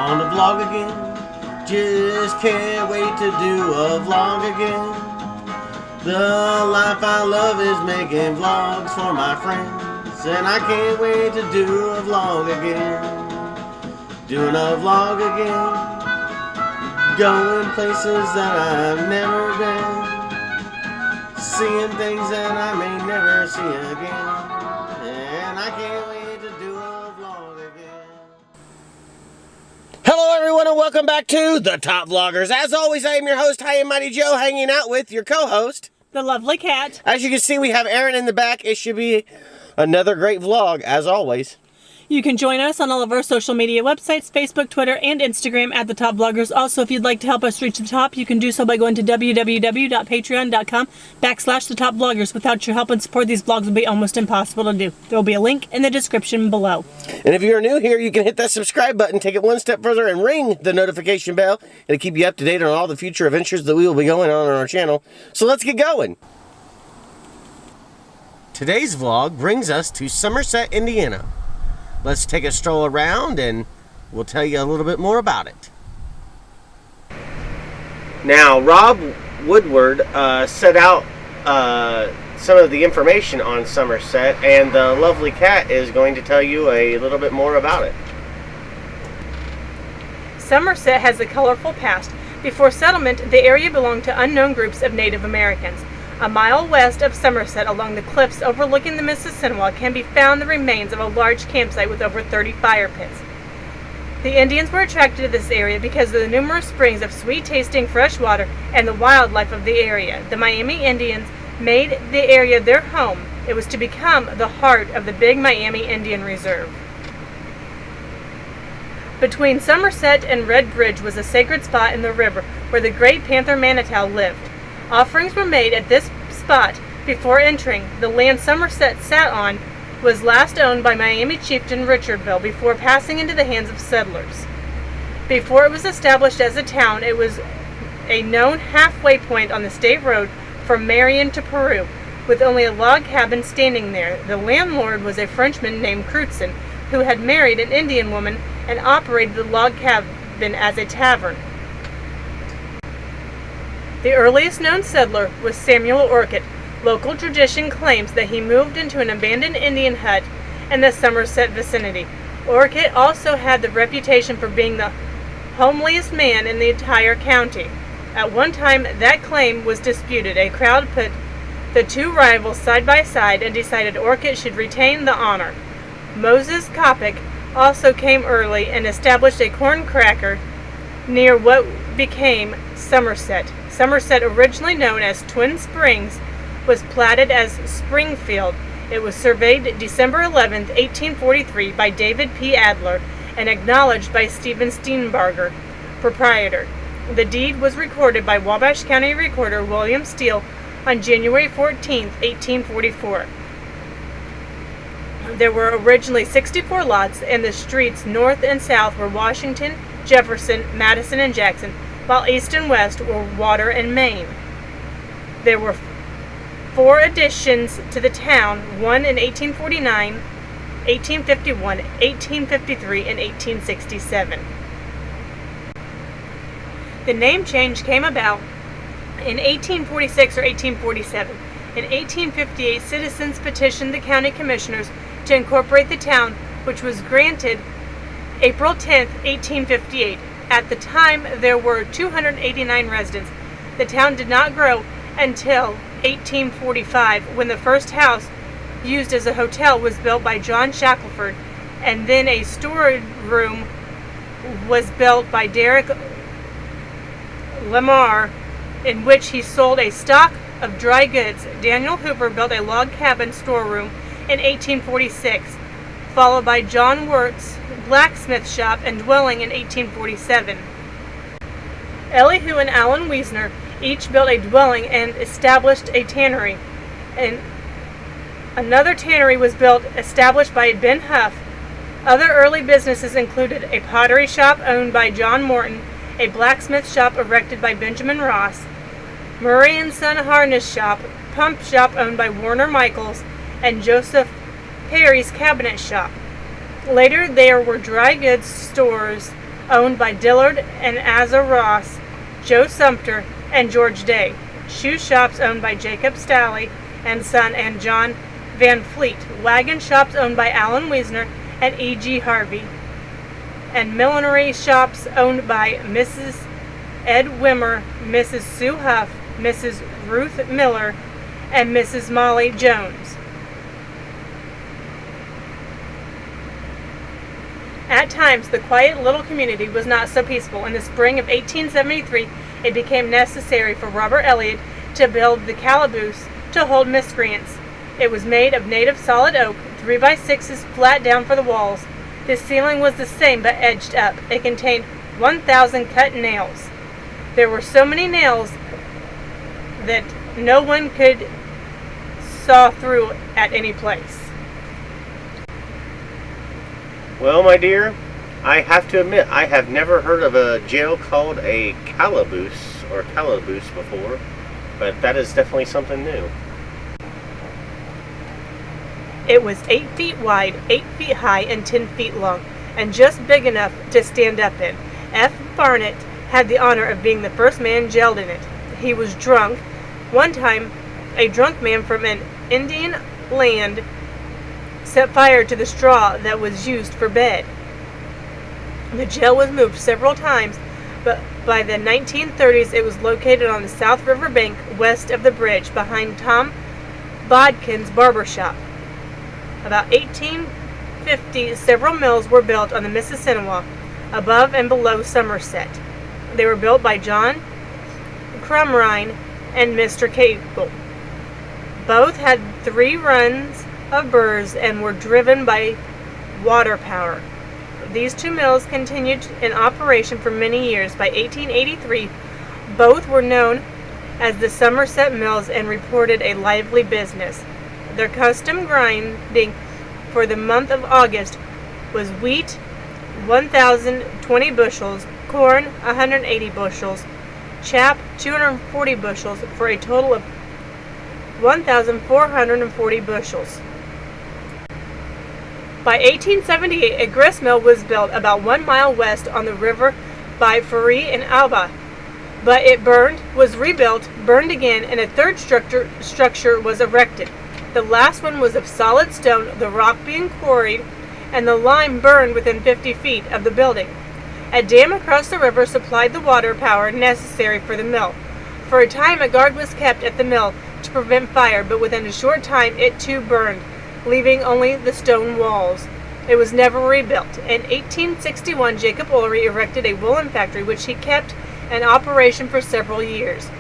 on the vlog again. Just can't wait to do a vlog again. The life I love is making vlogs for my friends, and I can't wait to do a vlog again. Doing a vlog again. Going places that I've never been. Seeing things that I may never see again. And I can't wait to do a vlog again. Hello everyone and welcome back to The Top Vloggers. As always, I am your host, High and Mighty Joe, hanging out with your co-host, the lovely cat. As you can see, we have Aaron in the back. It should be another great vlog, as always. You can join us on all of our social media websites, Facebook, Twitter, and Instagram at The Top Vloggers. Also, if you'd like to help us reach the top, you can do so by going to www.patreon.com/thetopvloggers. Without your help and support, these vlogs will be almost impossible to do. There will be a link in the description below. And if you're new here, you can hit that subscribe button, take it one step further, and ring the notification bell. It'll keep you up to date on all the future adventures that we will be going on our channel. So let's get going. Today's vlog brings us to Somerset, Indiana. Let's take a stroll around and we'll tell you a little bit more about it. Now, Rob Woodward set out some of the information on Somerset, and the lovely cat is going to tell you a little bit more about it. Somerset has a colorful past. Before settlement, the area belonged to unknown groups of Native Americans. A mile west of Somerset, along the cliffs overlooking the Mississinawa, can be found the remains of a large campsite with over 30 fire pits. The Indians were attracted to this area because of the numerous springs of sweet-tasting fresh water and the wildlife of the area. The Miami Indians made the area their home. It was to become the heart of the big Miami Indian Reserve. Between Somerset and Red Bridge was a sacred spot in the river where the great panther manatee lived. Offerings were made at this spot before entering. The land Somerset sat on was last owned by Miami chieftain Richardville before passing into the hands of settlers. Before it was established as a town, it was a known halfway point on the state road from Marion to Peru, with only a log cabin standing there. The landlord was a Frenchman named Crutzen, who had married an Indian woman and operated the log cabin as a tavern. The earliest known settler was Samuel Orcutt. Local tradition claims that he moved into an abandoned Indian hut in the Somerset vicinity. Orcutt also had the reputation for being the homeliest man in the entire county. At one time, that claim was disputed. A crowd put the two rivals side by side and decided Orcutt should retain the honor. Moses Coppock also came early and established a corn cracker near what became Somerset. Somerset, originally known as Twin Springs, was platted as Springfield. It was surveyed December 11, 1843 by David P. Adler and acknowledged by Stephen Steenbarger, proprietor. The deed was recorded by Wabash County Recorder William Steele on January 14, 1844. There were originally 64 lots, and the streets north and south were Washington, Jefferson, Madison, and Jackson, while east and west were Water and Main. There were 4 additions to the town, one in 1849, 1851, 1853, and 1867. The name change came about in 1846 or 1847. In 1858, citizens petitioned the county commissioners to incorporate the town, which was granted April 10, 1858. At the time, there were 289 residents. The town did not grow until 1845, when the first house used as a hotel was built by John Shackelford, and then a storage room was built by Derek Lamar, in which he sold a stock of dry goods. Daniel Hoover built a log cabin storeroom in 1846, followed by John Wirt's blacksmith shop and dwelling in 1847. Elihu and Allen Wiesner each built a dwelling and established a tannery, and another tannery was built, established by Ben Huff. Other early businesses included a pottery shop owned by John Morton, a blacksmith shop erected by Benjamin Ross, Murray and Son Harness Shop, pump shop owned by Warner Michaels, and Joseph Perry's cabinet shop. Later, there were dry goods stores owned by Dillard and Asa Ross, Joe Sumter, and George Day. Shoe shops owned by Jacob Staley and Son and John Van Fleet. Wagon shops owned by Alan Wiesner and E.G. Harvey. And millinery shops owned by Mrs. Ed Wimmer, Mrs. Sue Huff, Mrs. Ruth Miller, and Mrs. Molly Jones. At times, the quiet little community was not so peaceful. In the spring of 1873, it became necessary for Robert Elliott to build the calaboose to hold miscreants. It was made of native solid oak, 3x6s flat down for the walls. The ceiling was the same but edged up. It contained 1,000 cut nails. There were so many nails that no one could saw through at any place. Well, my dear, I have to admit, I have never heard of a jail called a calaboose before, but that is definitely something new. It was 8 feet wide, 8 feet high, and 10 feet long, and just big enough to stand up in. F. Barnett had the honor of being the first man jailed in it. He was drunk. One time, a drunk man from an Indian land set fire to the straw that was used for bed. The jail was moved several times, but by the 1930s it was located on the South River bank west of the bridge behind Tom Bodkin's barber shop. About 1850, several mills were built on the Mississinawa above and below Somerset. They were built by John Crumrine and Mr. Cable. Both had 3 runs of burrs and were driven by water power. These 2 mills continued in operation for many years. By 1883, both were known as the Somerset Mills and reported a lively business. Their custom grinding for the month of August was wheat 1,020 bushels, corn 180 bushels, chaff 240 bushels, for a total of 1,440 bushels. By 1878, a grist mill was built about 1 mile west on the river by Furry and Alba, but it burned, was rebuilt, burned again, and a third structure was erected. The last one was of solid stone, the rock being quarried, and the lime burned within 50 feet of the building. A dam across the river supplied the water power necessary for the mill. For a time, a guard was kept at the mill to prevent fire, but within a short time it too burned, leaving only the stone walls. It was never rebuilt. In 1861, Jacob Ullery erected a woolen factory, which he kept in operation for several years.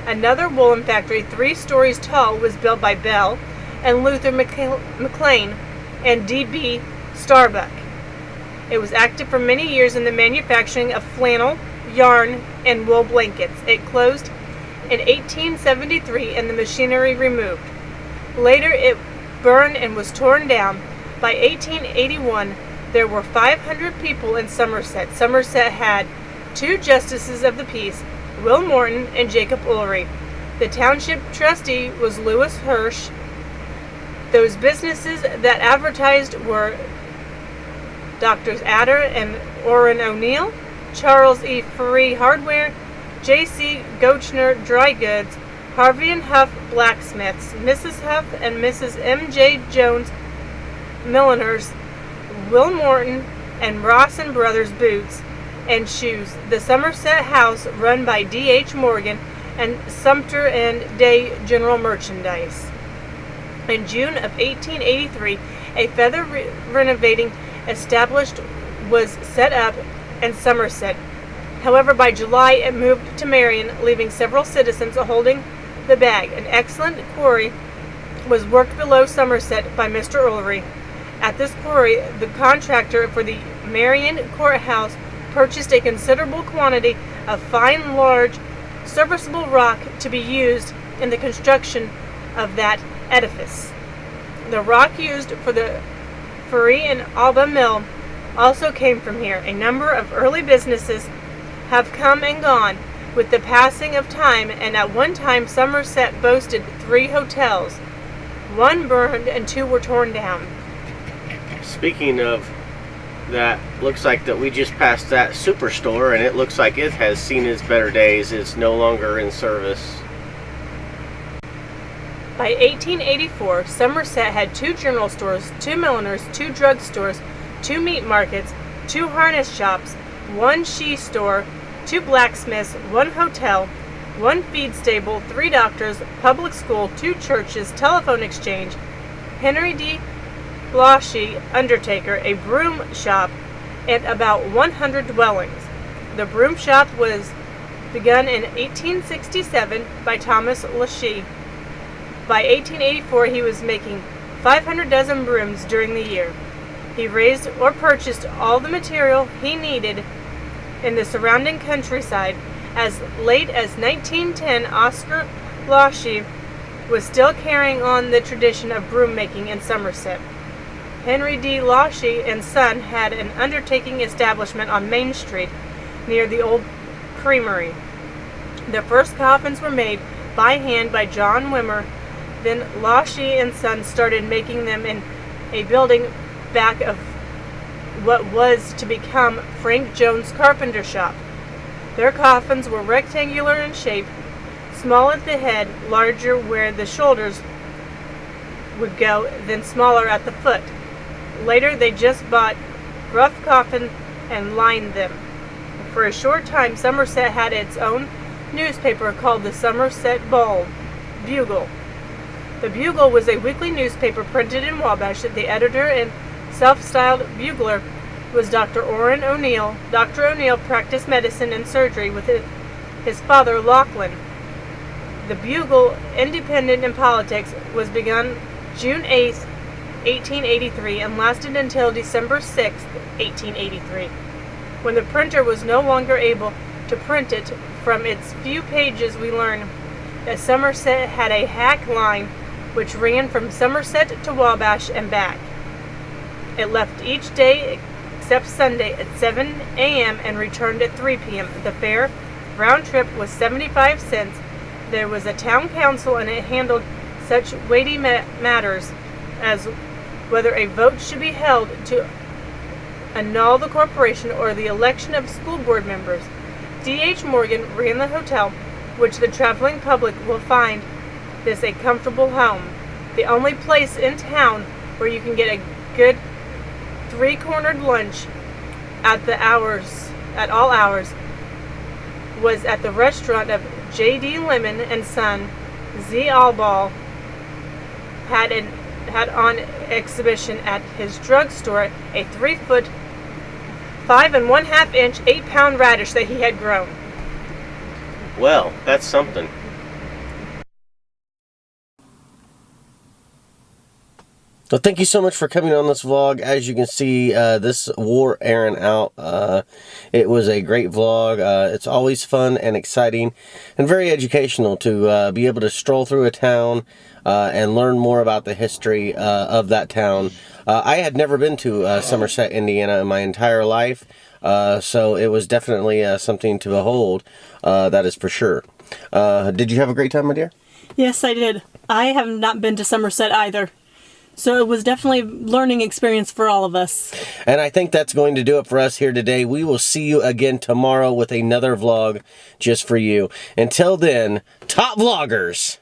Another woolen factory, 3 stories tall, was built by Bell and Luther McLean and D.B. Starbuck. It was active for many years in the manufacturing of flannel, yarn, and wool blankets. It closed in 1873 and the machinery removed. Later it burned and was torn down. By 1881, there were 500 people in Somerset. Somerset had 2 justices of the peace, Will Morton and Jacob Ullery. The township trustee was Lewis Hirsch. Those businesses that advertised were Doctors Adder and Orrin O'Neill, Charles E. Furry Hardware, J.C. Gochner Dry Goods, Harvey and Huff Blacksmiths, Mrs. Huff and Mrs. M.J. Jones Milliners, Will Morton and Ross and Brothers Boots and Shoes, the Somerset House run by D.H. Morgan, and Sumter and Day General Merchandise. In June of 1883, a feather renovating established was set up in Somerset. However, by July it moved to Marion, leaving several citizens holding the bag. An excellent quarry was worked below Somerset by Mr. Ullery. At this quarry, the contractor for the Marion Courthouse purchased a considerable quantity of fine, large, serviceable rock to be used in the construction of that edifice. The rock used for the Furry and Alba Mill also came from here. A number of early businesses have come and gone with the passing of time, and at one time Somerset boasted 3 hotels. 1 burned and 2 were torn down. Speaking of that looks like that we just passed that superstore, and it looks like it has seen its better days. It's no longer in service. By 1884, Somerset had 2 general stores, 2 milliners, 2 drugstores, 2 meat markets, 2 harness shops, 1 she store, 2 blacksmiths, 1 hotel, 1 feed stable, 3 doctors, public school, 2 churches, telephone exchange, Henry D. Bloshy, undertaker, a broom shop, and about 100 dwellings. The broom shop was begun in 1867 by Thomas Lachey. By 1884, he was making 500 dozen brooms during the year. He raised or purchased all the material he needed in the surrounding countryside. As late as 1910, Oscar Lachey was still carrying on the tradition of broom making in Somerset. Henry D. Lachey and Son had an undertaking establishment on Main Street near the old creamery. The first coffins were made by hand by John Wimmer. Then Lachey and Son started making them in a building back of what was to become Frank Jones' carpenter shop. Their coffins were rectangular in shape, small at the head, larger where the shoulders would go, then smaller at the foot. Later they just bought rough coffin and lined them. For a short time, Somerset had its own newspaper called the Somerset Bugle. The Bugle was a weekly newspaper printed in Wabash. The editor and self-styled bugler was Dr. Orrin O'Neill. Dr. O'Neill practiced medicine and surgery with his father, Lachlan. The Bugle, independent in politics, was begun June 8, 1883, and lasted until December 6, 1883, when the printer was no longer able to print it. From its few pages we learn that Somerset had a hack line which ran from Somerset to Wabash and back. It left each day except Sunday at 7 a.m. and returned at 3 p.m. The fare round trip was 75 cents. There was a town council, and it handled such weighty matters as whether a vote should be held to annul the corporation or the election of school board members. D.H. Morgan ran the hotel, which the traveling public will find this a comfortable home. The only place in town where you can get a good 3-cornered lunch at all hours was at the restaurant of J.D. Lemon and Son. Z. Alball had on exhibition at his drugstore a 3-foot, 5 1/2 inch, 8-pound radish that he had grown. Well, that's something. Well, thank you so much for coming on this vlog. As you can see, this wore Aaron out. It was a great vlog. It's always fun and exciting and very educational to be able to stroll through a town and learn more about the history of that town. I had never been to Somerset, Indiana in my entire life, so it was definitely something to behold, that is for sure. Did you have a great time, my dear? Yes, I did. I have not been to Somerset either. So it was definitely a learning experience for all of us. And I think that's going to do it for us here today. We will see you again tomorrow with another vlog just for you. Until then, top vloggers!